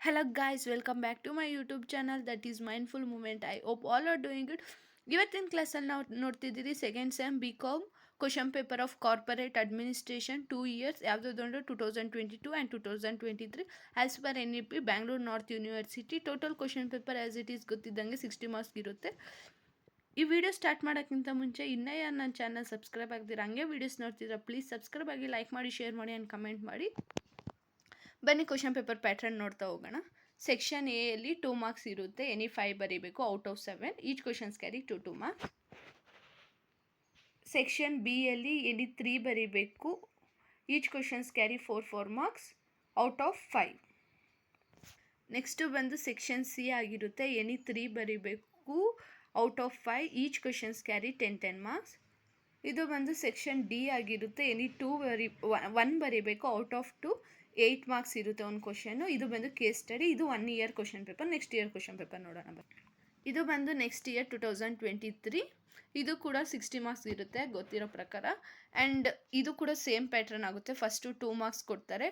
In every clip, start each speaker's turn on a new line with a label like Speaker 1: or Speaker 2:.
Speaker 1: Hello guys, welcome back to my YouTube channel that is Mindful Moment. I hope all are doing good. ಇವತ್ತಿನ ಕ್ಲಾಸಲ್ಲಿ ನಾವು ನೋಡ್ತಿದ್ದೀರಿ second sem B com question paper of corporate administration 2 years ಯಾವುದಾದ್ರು 2022 and 2023 as per NEP Bangalore north university. Total question paper as it is ಗೊತ್ತಿದ್ದಂಗೆ 60 marks ಇರುತ್ತೆ. ಈ video start ಮಾಡೋಕ್ಕಿಂತ ಮುಂಚೆ ಇನ್ನೂ ಯಾರು ನನ್ನ ಚಾನಲ್ ಸಬ್ಸ್ಕ್ರೈಬ್ ಆಗ್ತೀರ ಹಂಗೆ ವೀಡಿಯೋಸ್ ನೋಡ್ತಿದ್ರೆ ಪ್ಲೀಸ್ ಸಬ್ಸ್ಕ್ರೈಬ್ ಆಗಿ, ಲೈಕ್ ಮಾಡಿ, ಶೇರ್ ಮಾಡಿ ಆ್ಯಂಡ್ ಕಮೆಂಟ್ ಮಾಡಿ. ಬನ್ನಿ ಕ್ವಶನ್ ಪೇಪರ್ ಪ್ಯಾಟ್ರನ್ ನೋಡ್ತಾ ಹೋಗೋಣ. ಸೆಕ್ಷನ್ ಎ ಅಲ್ಲಿ 2 ಮಾರ್ಕ್ಸ್ ಇರುತ್ತೆ. ಎನಿ 5 ಬರೀಬೇಕು out of 7. Each questions carry 2 marks. Section B ಅಲ್ಲಿ ಎನಿ 3 ಬರೀಬೇಕು. Each questions carry 4 marks out of 5. Next ಬಂದು ಸೆಕ್ಷನ್ ಸಿ ಆಗಿರುತ್ತೆ. ಎನಿ 3 ಬರೀಬೇಕು out of 5. Each questions carry 10 marks. ಇದು ಬಂದು ಸೆಕ್ಷನ್ ಡಿ ಆಗಿರುತ್ತೆ. ಎನಿ 1 ಬರೀಬೇಕು ಔಟ್ ಆಫ್ 2. 8 ಮಾರ್ಕ್ಸ್ ಇರುತ್ತೆ ಒಂದು ಕ್ವಶನು. ಇದು ಬಂದು ಕೇಸ್ ಸ್ಟಡಿ. ಇದು 1 year question paper. Next year question paper ನೋಡೋಣ. ಇದು ಬಂದು ನೆಕ್ಸ್ಟ್ ಇಯರ್ 2023. ಇದು ಕೂಡ 60 ಮಾರ್ಕ್ಸ್ ಇರುತ್ತೆ ಗೊತ್ತಿರೋ ಪ್ರಕಾರ. ಆ್ಯಂಡ್ ಇದು ಕೂಡ ಸೇಮ್ ಪ್ಯಾಟ್ರನ್ ಆಗುತ್ತೆ. ಫಸ್ಟು 2 ಮಾರ್ಕ್ಸ್ ಕೊಡ್ತಾರೆ.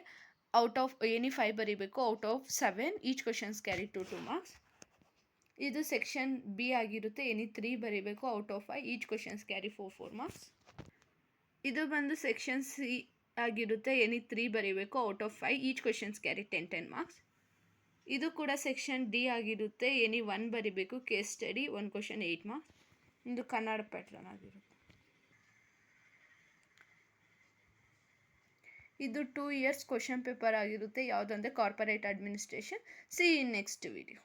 Speaker 1: ಔಟ್ ಆಫ್ ಎನಿ 5 ಬರೀಬೇಕು out of 7. Each questions carry 2 marks. ಇದು ಸೆಕ್ಷನ್ ಬಿ ಆಗಿರುತ್ತೆ. ಎನಿ 3 ಬರೀಬೇಕು out of 5. Each questions carry 4 marks. ಇದು ಬಂದು ಸೆಕ್ಷನ್ ಸಿ ಆಗಿರುತ್ತೆ. ಎನಿ 3 ಬರೀಬೇಕು out of 5. Each questions carry 10 marks. ಇದು ಕೂಡ ಸೆಕ್ಷನ್ ಡಿ ಆಗಿರುತ್ತೆ. ಎನಿ 1 ಬರೀಬೇಕು ಕೇಸ್ ಸ್ಟಡಿ. 1 question 8 marks. ಇದು ಕನ್ನಡ ಪ್ಯಾಟ್ರನ್ ಆಗಿರುತ್ತೆ. ಇದು 2 ಇಯರ್ಸ್ ಕ್ವಶನ್ ಪೇಪರ್ ಆಗಿರುತ್ತೆ. ಯಾವುದಂದರೆ corporate administration. See in next video.